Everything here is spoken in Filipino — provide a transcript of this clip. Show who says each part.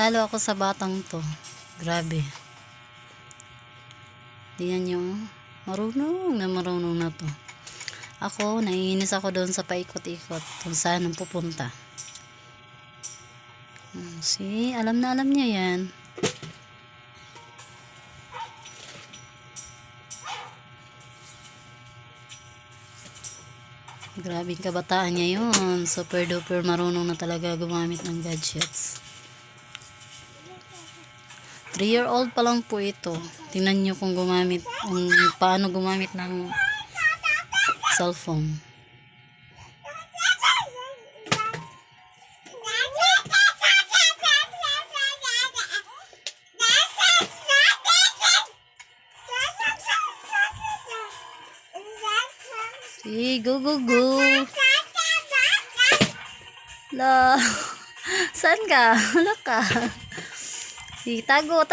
Speaker 1: Talo ako sa batang to. Grabe. Tingnan nyo. Marunong na to. Ako, naiinis ako doon sa paikot-ikot. Kung saan ang pupunta. See, alam na alam niya yan. Grabe yung kabataan niya yun. Super duper marunong na talaga gumamit ng gadgets. 3-year-old pa lang po ito. Tingnan nyo kung paano gumamit ng cellphone. See, go. La, saan ka? Hala ka. Si, tago.